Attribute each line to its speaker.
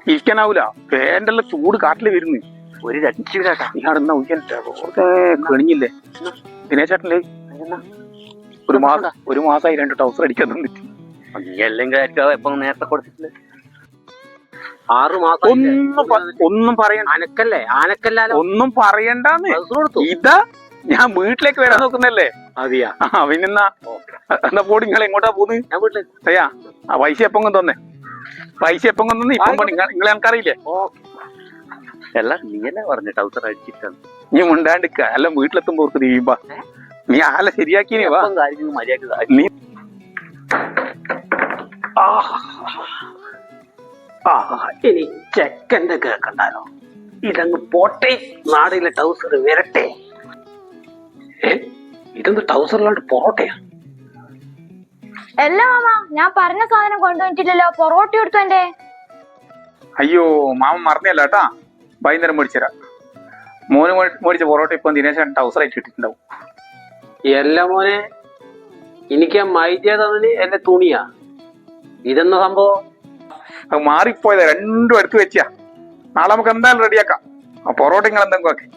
Speaker 1: ഇരിക്കാനാവൂല. ഫാൻ്റെ ചൂട് കാട്ടില് വരുന്നു.
Speaker 2: ഒരു രക്ഷയില്ലാട്ടാ.
Speaker 1: ഇയാടെന്നാ കെണിഞ്ഞില്ലേ ദിനേശേട്ടനില്ലേ? ഒരു മാസമായി 2 ട്രൗസർ അടിക്കാൻ തന്നിട്ട്.
Speaker 2: നീ അല്ലെങ്കിൽ എപ്പം നേരത്തെ കൊടുത്തിട്ടില്ല. 6 മാസം
Speaker 1: ഒന്നും പറയണ്ട.
Speaker 2: ആനക്കല്ല
Speaker 1: ഒന്നും പറയണ്ടെന്ന്. ഇതാ ഞാൻ വീട്ടിലേക്ക് വരാൻ നോക്കുന്നല്ലേ.
Speaker 2: അതെയാ?
Speaker 1: പിന്നെന്നാ എന്നാ പോടി. നിങ്ങൾ എങ്ങോട്ടാ പോകുന്നത്?
Speaker 2: ഞാൻ വീട്ടിലേക്ക്.
Speaker 1: അയ്യാ പൈസ എപ്പം തന്നെ ഇപ്പം നിങ്ങളെ എനിക്കറിയില്ലേ.
Speaker 2: അല്ല നീയല്ലേ പറഞ്ഞ ട്രൗസർ അടിച്ചിട്ടാണ്.
Speaker 1: നീ മുണ്ടാണ്ടിക്ക. അല്ല വീട്ടിലെത്തുമ്പോ ഓർക്ക് തീരുമ്പോ നീ ആല ശരിയാക്കി വാ.
Speaker 2: മര്യാദ
Speaker 1: നീ
Speaker 2: ഇനി ചെക്കന്റെ കേക്കണ്ടാലോ. ഇതങ്ങ് പോട്ടെ. നാടിലെ ട്രൗസർ വരട്ടെ. ഇതൊന്ന് ട്രൗസറിലാണ്ട് പൊറോട്ടയാ.
Speaker 3: അല്ല മാമ, ഞാൻ പറഞ്ഞ സാധനം കൊണ്ടുവന്നിട്ടില്ലല്ലോ. പൊറോട്ട എടുത്തു എന്റെ.
Speaker 1: അയ്യോ മാമൻ മറന്നല്ല കേട്ടാ. വൈകുന്നേരം മേടിച്ചരാ. മോന് മേടിച്ച പൊറോട്ട ഇപ്പൊ ദിനേശൻ ട്രൗസർ ആയിട്ട് ഇട്ടിട്ടുണ്ടാവും.
Speaker 2: എല്ലാ മോനെ, എനിക്ക് മൈജ തന്നിന് എന്റെ തുണിയാ. ഇതെന്ന സംഭവം?
Speaker 1: അത് മാറിപ്പോയതാ. രണ്ടും എടുത്ത് വെച്ചാ. നാളെ നമുക്ക് എന്തായാലും റെഡിയാക്കാം. ആ പൊറോട്ട നിങ്ങൾ എന്തെങ്കിലും ആക്കി.